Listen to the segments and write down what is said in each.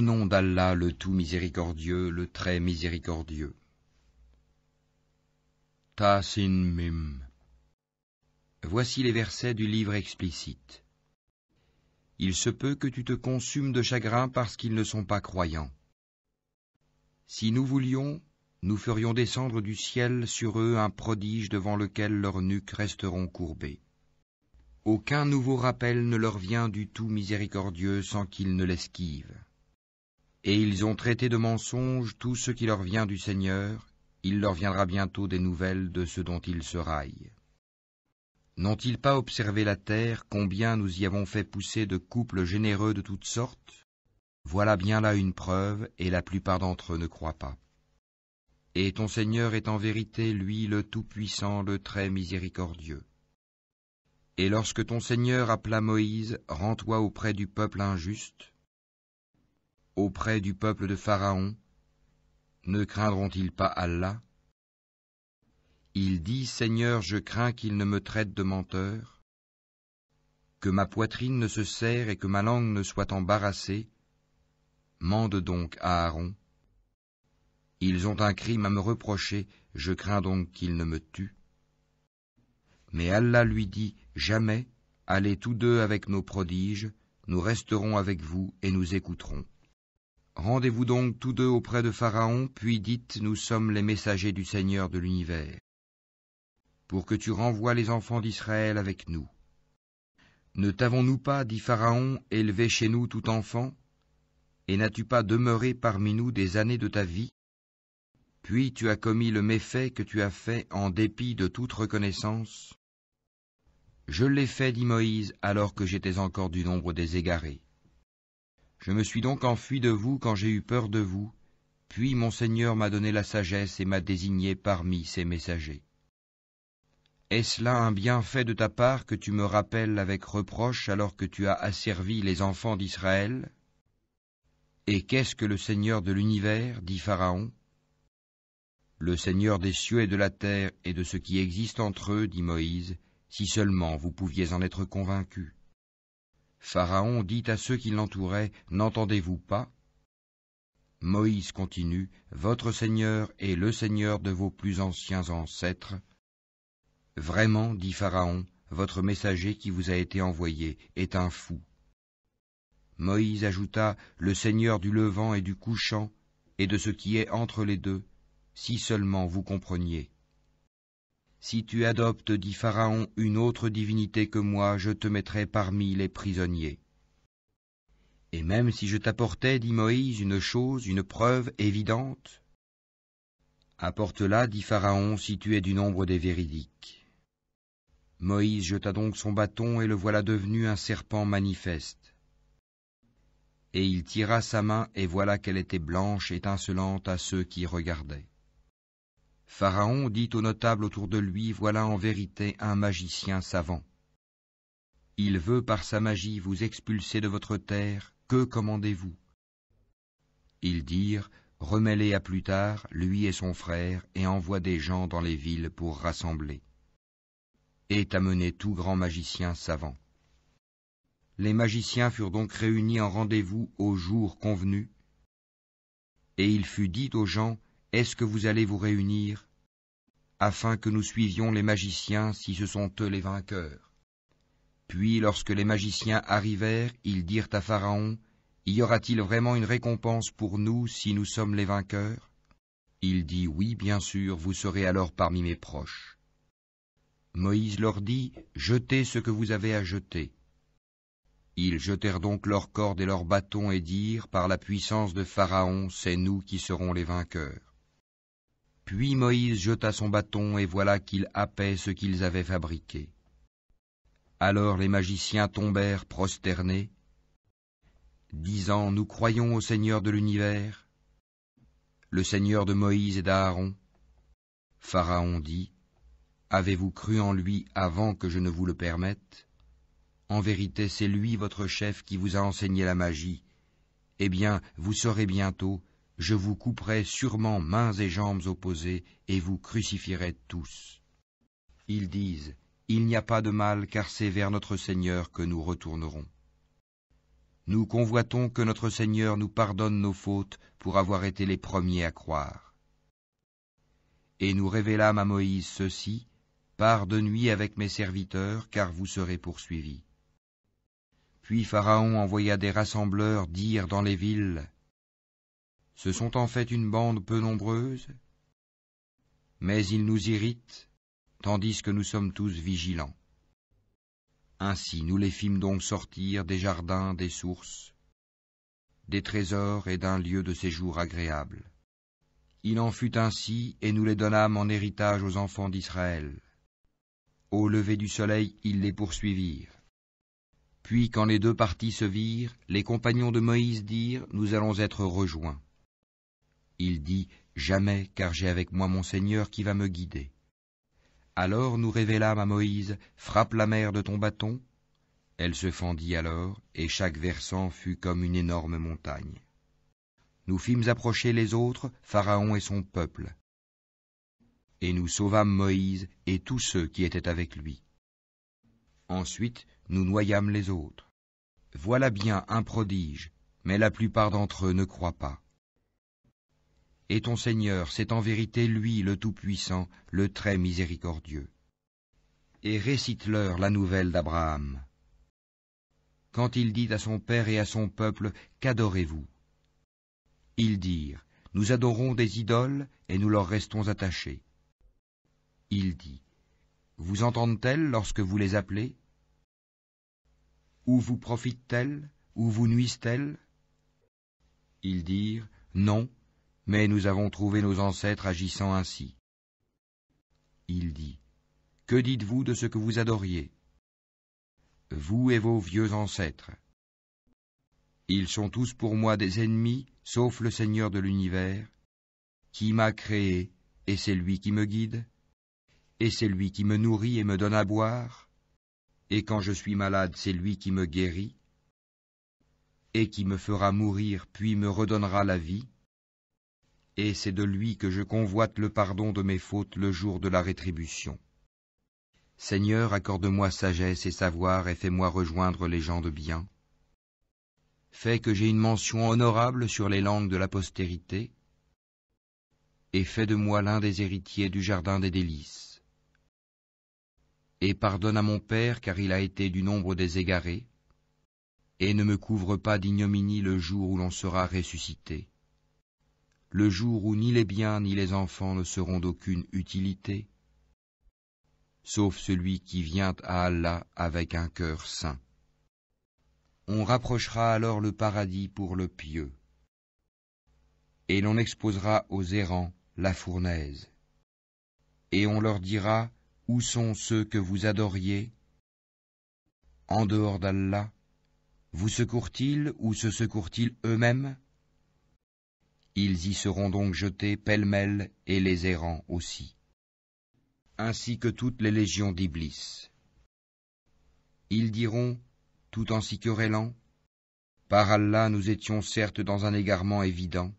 nom d'Allah le tout miséricordieux, le très miséricordieux. Ta-Sin Mim. Voici les versets du livre explicite. Il se peut que tu te consumes de chagrin parce qu'ils ne sont pas croyants. Si nous voulions, nous ferions descendre du ciel sur eux un prodige devant lequel leurs nuques resteront courbées. Aucun nouveau rappel ne leur vient du tout miséricordieux sans qu'ils ne l'esquivent. Et ils ont traité de mensonge tout ce qui leur vient du Seigneur, il leur viendra bientôt des nouvelles de ce dont ils se raillent. N'ont-ils pas observé la terre, combien nous y avons fait pousser de couples généreux de toutes sortes? Voilà bien là une preuve, et la plupart d'entre eux ne croient pas. Et ton Seigneur est en vérité, lui, le Tout-Puissant, le très miséricordieux. Et lorsque ton Seigneur appela Moïse, rends-toi auprès du peuple injuste, auprès du peuple de Pharaon, ne craindront-ils pas Allah? Il dit, Seigneur, je crains qu'il ne me traite de menteur, que ma poitrine ne se serre et que ma langue ne soit embarrassée. Mande donc à Aaron. Ils ont un crime à me reprocher, je crains donc qu'ils ne me tuent. Mais Allah lui dit, jamais, allez tous deux avec nos prodiges, nous resterons avec vous et nous écouterons. Rendez-vous donc tous deux auprès de Pharaon, puis dites, nous sommes les messagers du Seigneur de l'univers, pour que tu renvoies les enfants d'Israël avec nous. Ne t'avons-nous pas, dit Pharaon, élevé chez nous tout enfant, et n'as-tu pas demeuré parmi nous des années de ta vie? Puis tu as commis le méfait que tu as fait en dépit de toute reconnaissance. Je l'ai fait, dit Moïse, alors que j'étais encore du nombre des égarés. Je me suis donc enfui de vous quand j'ai eu peur de vous, puis mon Seigneur m'a donné la sagesse et m'a désigné parmi ses messagers. Est-ce là un bienfait de ta part que tu me rappelles avec reproche alors que tu as asservi les enfants d'Israël? Et qu'est-ce que le Seigneur de l'univers, dit Pharaon? Le Seigneur des cieux et de la terre et de ce qui existe entre eux, dit Moïse, si seulement vous pouviez en être convaincus. Pharaon dit à ceux qui l'entouraient, n'entendez-vous pas? Moïse continue, votre Seigneur est le Seigneur de vos plus anciens ancêtres. Vraiment, dit Pharaon, votre messager qui vous a été envoyé est un fou. Moïse ajouta, le Seigneur du levant et du couchant, et de ce qui est entre les deux, si seulement vous compreniez. Si tu adoptes, dit Pharaon, une autre divinité que moi, je te mettrai parmi les prisonniers. Et même si je t'apportais, dit Moïse, une chose, une preuve évidente, apporte-la, dit Pharaon, si tu es du nombre des véridiques. Moïse jeta donc son bâton, et le voilà devenu un serpent manifeste. Et il tira sa main, et voilà qu'elle était blanche, étincelante à ceux qui regardaient. Pharaon dit aux notables autour de lui, voilà en vérité un magicien savant. Il veut par sa magie vous expulser de votre terre, que commandez-vous? Ils dirent, remets-les à plus tard, lui et son frère, et envoie des gens dans les villes pour rassembler. Et amené tout grand magicien savant. Les magiciens furent donc réunis en rendez-vous au jour convenu, et il fut dit aux gens, est-ce que vous allez vous réunir, afin que nous suivions les magiciens si ce sont eux les vainqueurs? Puis lorsque les magiciens arrivèrent, ils dirent à Pharaon, y aura-t-il vraiment une récompense pour nous si nous sommes les vainqueurs? Il dit, oui, bien sûr, vous serez alors parmi mes proches. Moïse leur dit, jetez ce que vous avez à jeter. Ils jetèrent donc leurs cordes et leurs bâtons et dirent, par la puissance de Pharaon, c'est nous qui serons les vainqueurs. Puis Moïse jeta son bâton, et voilà qu'il happait ce qu'ils avaient fabriqué. Alors les magiciens tombèrent prosternés, disant, nous croyons au Seigneur de l'univers, le Seigneur de Moïse et d'Aaron. Pharaon dit, avez-vous cru en lui avant que je ne vous le permette? En vérité, c'est lui votre chef qui vous a enseigné la magie. Eh bien, vous saurez bientôt, je vous couperai sûrement mains et jambes opposées, et vous crucifierez tous. Ils disent, il n'y a pas de mal, car c'est vers notre Seigneur que nous retournerons. Nous convoitons que notre Seigneur nous pardonne nos fautes pour avoir été les premiers à croire. Et nous révélâmes à Moïse ceci, pars de nuit avec mes serviteurs, car vous serez poursuivis. Puis Pharaon envoya des rassembleurs dire dans les villes, ce sont en fait une bande peu nombreuse, mais ils nous irritent, tandis que nous sommes tous vigilants. Ainsi nous les fîmes donc sortir des jardins, des sources, des trésors et d'un lieu de séjour agréable. Il en fut ainsi, et nous les donnâmes en héritage aux enfants d'Israël. Au lever du soleil, ils les poursuivirent. Puis, quand les deux parties se virent, les compagnons de Moïse dirent, nous allons être rejoints. Il dit, jamais, car j'ai avec moi mon Seigneur qui va me guider. Alors nous révélâmes à Moïse, frappe la mer de ton bâton. Elle se fendit alors, et chaque versant fut comme une énorme montagne. Nous fîmes approcher les autres, Pharaon et son peuple. Et nous sauvâmes Moïse et tous ceux qui étaient avec lui. Ensuite, nous noyâmes les autres. Voilà bien un prodige, mais la plupart d'entre eux ne croient pas. Et ton Seigneur, c'est en vérité lui le Tout-Puissant, le très miséricordieux. Et récite-leur la nouvelle d'Abraham. Quand il dit à son père et à son peuple, qu'adorez-vous? Ils dirent, nous adorons des idoles et nous leur restons attachés. Il dit, vous entendent-elles lorsque vous les appelez? Ou vous profitent-elles, ou vous nuisent-elles? Ils dirent, non, mais nous avons trouvé nos ancêtres agissant ainsi. Il dit, que dites-vous de ce que vous adoriez? Vous et vos vieux ancêtres. Ils sont tous pour moi des ennemis, sauf le Seigneur de l'univers, qui m'a créé, et c'est lui qui me guide, et c'est lui qui me nourrit et me donne à boire, et quand je suis malade, c'est lui qui me guérit, et qui me fera mourir, puis me redonnera la vie, et c'est de lui que je convoite le pardon de mes fautes le jour de la rétribution. Seigneur, accorde-moi sagesse et savoir, et fais-moi rejoindre les gens de bien. Fais que j'ai une mention honorable sur les langues de la postérité, et fais de moi l'un des héritiers du jardin des délices. Et pardonne à mon père, car il a été du nombre des égarés, et ne me couvre pas d'ignominie le jour où l'on sera ressuscité, le jour où ni les biens ni les enfants ne seront d'aucune utilité, sauf celui qui vient à Allah avec un cœur saint. On rapprochera alors le paradis pour le pieux, et l'on exposera aux errants la fournaise, et on leur dira, où sont ceux que vous adoriez? En dehors d'Allah, vous secourent-ils ou se secourent-ils eux-mêmes? Ils y seront donc jetés pêle-mêle, et les errants aussi, ainsi que toutes les légions d'Iblis. Ils diront, tout en s'y querellant, par Allah nous étions certes dans un égarement évident,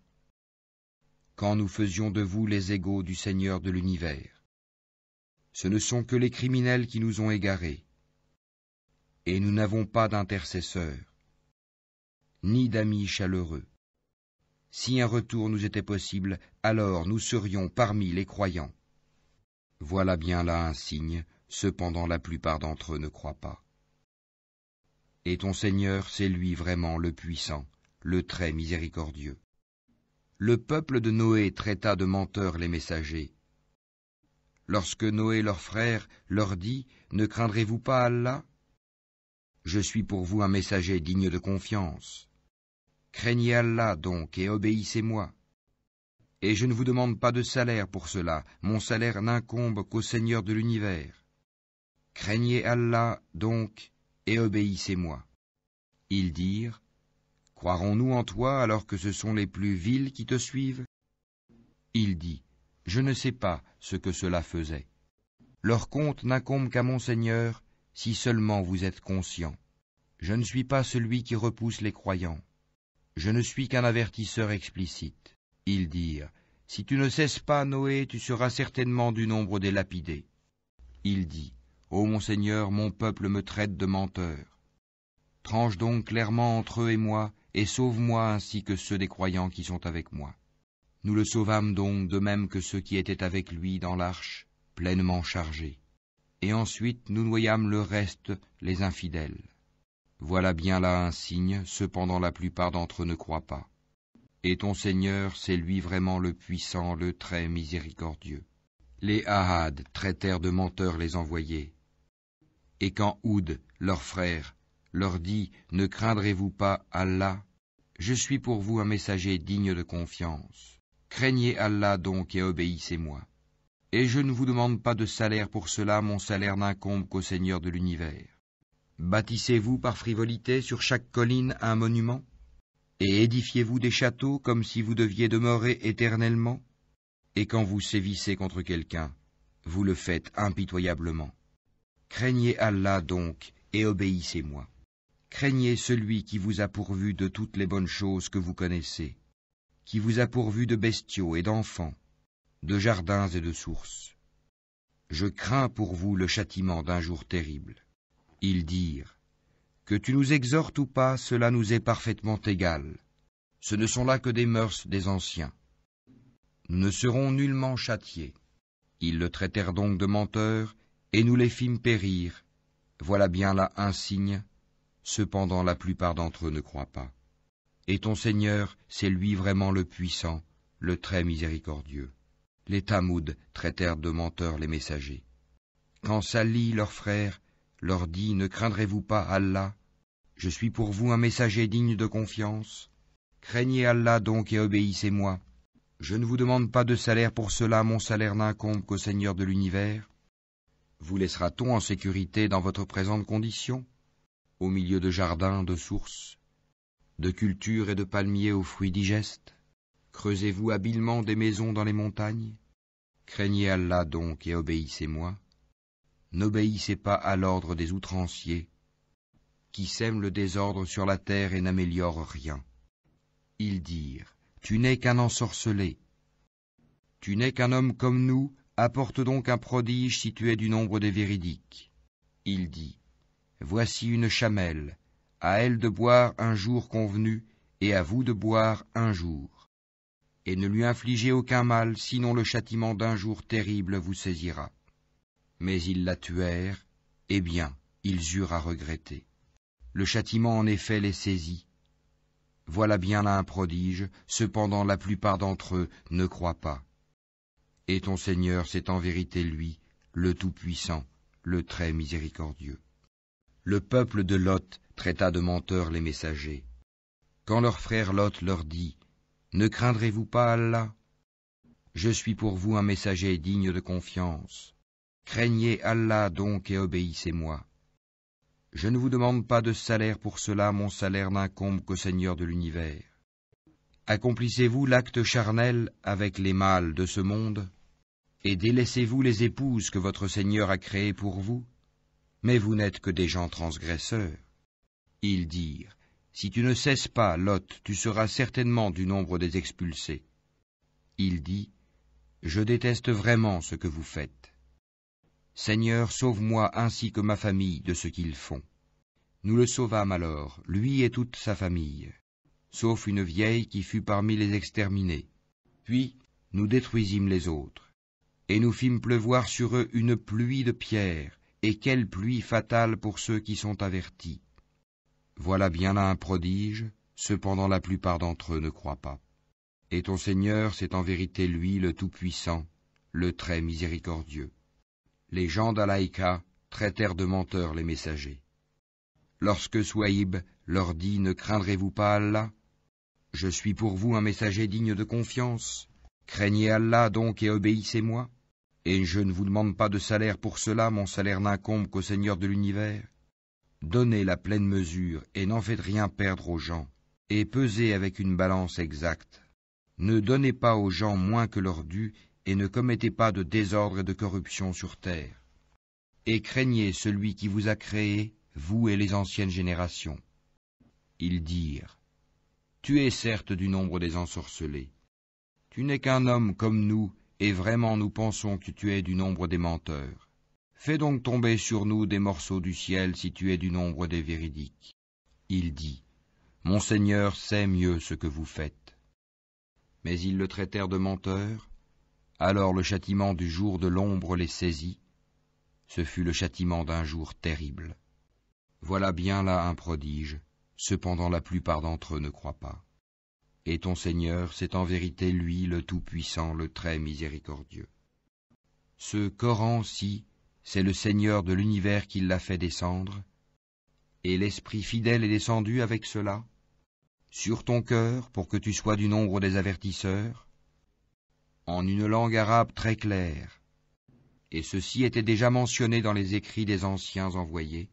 quand nous faisions de vous les égaux du Seigneur de l'univers. Ce ne sont que les criminels qui nous ont égarés, et nous n'avons pas d'intercesseurs, ni d'amis chaleureux. Si un retour nous était possible, alors nous serions parmi les croyants. Voilà bien là un signe, cependant la plupart d'entre eux ne croient pas. Et ton Seigneur, c'est lui vraiment le puissant, le très miséricordieux. Le peuple de Noé traita de menteurs les messagers. Lorsque Noé leur frère leur dit, ne craindrez-vous pas Allah? Je suis pour vous un messager digne de confiance. Craignez Allah donc et obéissez-moi. Et je ne vous demande pas de salaire pour cela, mon salaire n'incombe qu'au Seigneur de l'univers. Craignez Allah donc et obéissez-moi. Ils dirent, croirons-nous en toi alors que ce sont les plus vils qui te suivent? Il dit, je ne sais pas ce que cela faisait. Leur compte n'incombe qu'à mon Seigneur, si seulement vous êtes conscients. Je ne suis pas celui qui repousse les croyants. Je ne suis qu'un avertisseur explicite. Ils dirent, si tu ne cesses pas, Noé, tu seras certainement du nombre des lapidés. Il dit, ô mon Seigneur, mon peuple me traite de menteur. Tranche donc clairement entre eux et moi, et sauve-moi ainsi que ceux des croyants qui sont avec moi. Nous le sauvâmes donc de même que ceux qui étaient avec lui dans l'arche, pleinement chargés. Et ensuite nous noyâmes le reste, les infidèles. Voilà bien là un signe, cependant la plupart d'entre eux ne croient pas. Et ton Seigneur, c'est lui vraiment le puissant, le très miséricordieux. Les Ahad traitèrent de menteurs les envoyés. Et quand Houd, leur frère, leur dit « Ne craindrez-vous pas Allah ? Je suis pour vous un messager digne de confiance. Craignez Allah donc et obéissez-moi. Et je ne vous demande pas de salaire pour cela, mon salaire n'incombe qu'au Seigneur de l'univers. Bâtissez-vous par frivolité sur chaque colline un monument ? Et édifiez-vous des châteaux comme si vous deviez demeurer éternellement ? Et quand vous sévissez contre quelqu'un, vous le faites impitoyablement. Craignez Allah donc et obéissez-moi. Craignez celui qui vous a pourvu de toutes les bonnes choses que vous connaissez, qui vous a pourvu de bestiaux et d'enfants, de jardins et de sources. Je crains pour vous le châtiment d'un jour terrible. Ils dirent, que tu nous exhortes ou pas, cela nous est parfaitement égal. Ce ne sont là que des mœurs des anciens. Nous ne serons nullement châtiés. Ils le traitèrent donc de menteur, et nous les fîmes périr. Voilà bien là un signe. Cependant la plupart d'entre eux ne croient pas. Et ton Seigneur, c'est lui vraiment le puissant, le très miséricordieux. Les Tamoud traitèrent de menteurs les messagers. Quand Salih, leur frère, leur dit « Ne craindrez-vous pas Allah ? Je suis pour vous un messager digne de confiance. Craignez Allah donc et obéissez-moi. Je ne vous demande pas de salaire pour cela, mon salaire n'incombe qu'au Seigneur de l'univers. Vous laissera-t-on en sécurité dans votre présente condition ? Au milieu de jardins, de sources, de cultures et de palmiers aux fruits digestes? Creusez-vous habilement des maisons dans les montagnes? Craignez Allah donc et obéissez-moi. N'obéissez pas à l'ordre des outranciers, qui sèment le désordre sur la terre et n'améliorent rien. Ils dirent, tu n'es qu'un ensorcelé. Tu n'es qu'un homme comme nous, apporte donc un prodige si tu es du nombre des véridiques. Il dit, voici une chamelle, à elle de boire un jour convenu, et à vous de boire un jour. Et ne lui infligez aucun mal, sinon le châtiment d'un jour terrible vous saisira. Mais ils la tuèrent, et bien, ils eurent à regretter. Le châtiment en effet les saisit. Voilà bien là un prodige, cependant la plupart d'entre eux ne croient pas. Et ton Seigneur, c'est en vérité lui, le Tout-Puissant, le très miséricordieux. Le peuple de Lot traita de menteurs les messagers. Quand leur frère Lot leur dit, « Ne craindrez-vous pas Allah ? Je suis pour vous un messager digne de confiance. Craignez Allah donc et obéissez-moi. Je ne vous demande pas de salaire pour cela, mon salaire n'incombe qu'au Seigneur de l'univers. Accomplissez-vous l'acte charnel avec les mâles de ce monde, et délaissez-vous les épouses que votre Seigneur a créées pour vous? Mais vous n'êtes que des gens transgresseurs. » Ils dirent, « Si tu ne cesses pas, Lot, tu seras certainement du nombre des expulsés. » Il dit, « Je déteste vraiment ce que vous faites. Seigneur, sauve-moi ainsi que ma famille de ce qu'ils font. » Nous le sauvâmes alors, lui et toute sa famille, sauf une vieille qui fut parmi les exterminés. Puis nous détruisîmes les autres, et nous fîmes pleuvoir sur eux une pluie de pierres, et quelle pluie fatale pour ceux qui sont avertis. Voilà bien là un prodige, cependant la plupart d'entre eux ne croient pas. Et ton Seigneur, c'est en vérité lui le Tout-Puissant, le très miséricordieux. Les gens d'Alaïka traitèrent de menteurs les messagers. Lorsque Souaïb leur dit « Ne craindrez-vous pas Allah ? Je suis pour vous un messager digne de confiance. Craignez Allah donc et obéissez-moi. Et je ne vous demande pas de salaire pour cela, mon salaire n'incombe qu'au Seigneur de l'univers. Donnez la pleine mesure et n'en faites rien perdre aux gens, et pesez avec une balance exacte. Ne donnez pas aux gens moins que leur dû, et ne commettez pas de désordre et de corruption sur terre. Et craignez celui qui vous a créé, vous et les anciennes générations. » Ils dirent, « Tu es certes du nombre des ensorcelés. Tu n'es qu'un homme comme nous, et vraiment nous pensons que tu es du nombre des menteurs. Fais donc tomber sur nous des morceaux du ciel si tu es du nombre des véridiques. » Il dit, Mon Seigneur sait mieux ce que vous faites. Mais ils le traitèrent de menteur, alors le châtiment du jour de l'ombre les saisit. Ce fut le châtiment d'un jour terrible. Voilà bien là un prodige, cependant la plupart d'entre eux ne croient pas. Et ton Seigneur, c'est en vérité lui le Tout-Puissant, le très miséricordieux. Ce Coran-ci, c'est le Seigneur de l'univers qui l'a fait descendre, et l'Esprit fidèle est descendu avec cela, sur ton cœur, pour que tu sois du nombre des avertisseurs, en une langue arabe très claire, et ceci était déjà mentionné dans les écrits des anciens envoyés.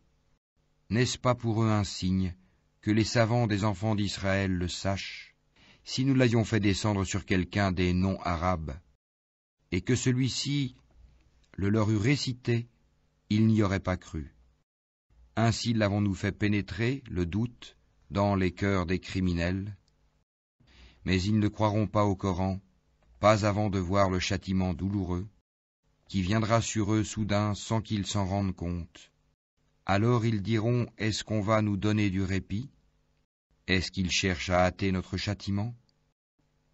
N'est-ce pas pour eux un signe que les savants des enfants d'Israël le sachent, si nous l'avions fait descendre sur quelqu'un des non-arabes, et que celui-ci le leur eût récité, ils n'y auraient pas cru. Ainsi l'avons-nous fait pénétrer, le doute, dans les cœurs des criminels. Mais ils ne croiront pas au Coran, pas avant de voir le châtiment douloureux, qui viendra sur eux soudain sans qu'ils s'en rendent compte. Alors ils diront, est-ce qu'on va nous donner du répit? Est-ce qu'ils cherchent à hâter notre châtiment?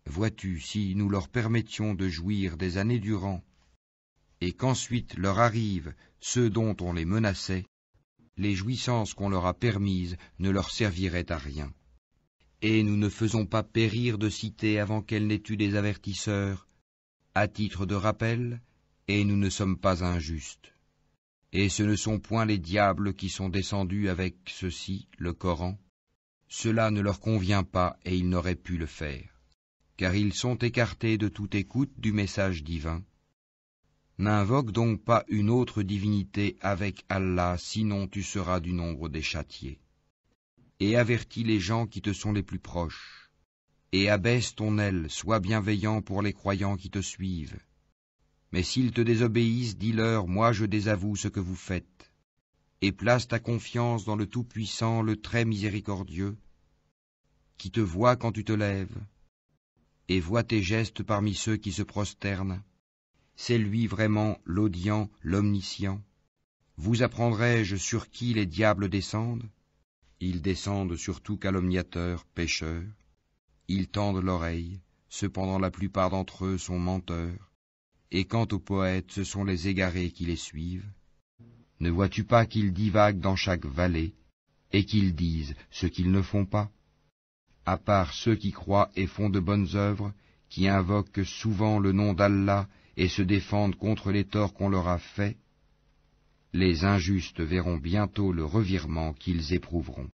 Vois-tu, si nous leur permettions de jouir des années durant, et qu'ensuite leur arrivent ceux dont on les menaçait, les jouissances qu'on leur a permises ne leur serviraient à rien. Et nous ne faisons pas périr de cité avant qu'elle n'ait eu des avertisseurs, à titre de rappel, et nous ne sommes pas injustes. Et ce ne sont point les diables qui sont descendus avec ceci, le Coran. Cela ne leur convient pas et ils n'auraient pu le faire, car ils sont écartés de toute écoute du message divin. N'invoque donc pas une autre divinité avec Allah, sinon tu seras du nombre des châtiés. Et avertis les gens qui te sont les plus proches, et abaisse ton aile, sois bienveillant pour les croyants qui te suivent. Mais s'ils te désobéissent, dis-leur, moi je désavoue ce que vous faites, et place ta confiance dans le Tout-Puissant, le très miséricordieux, qui te voit quand tu te lèves, et voit tes gestes parmi ceux qui se prosternent. C'est lui vraiment l'audient, l'omniscient. Vous apprendrai-je sur qui les diables descendent? Ils descendent sur tout calomniateur, pécheur. Ils tendent l'oreille, cependant la plupart d'entre eux sont menteurs. Et quant aux poètes, ce sont les égarés qui les suivent. Ne vois-tu pas qu'ils divaguent dans chaque vallée, et qu'ils disent ce qu'ils ne font pas? À part ceux qui croient et font de bonnes œuvres, qui invoquent souvent le nom d'Allah et se défendent contre les torts qu'on leur a faits, les injustes verront bientôt le revirement qu'ils éprouveront.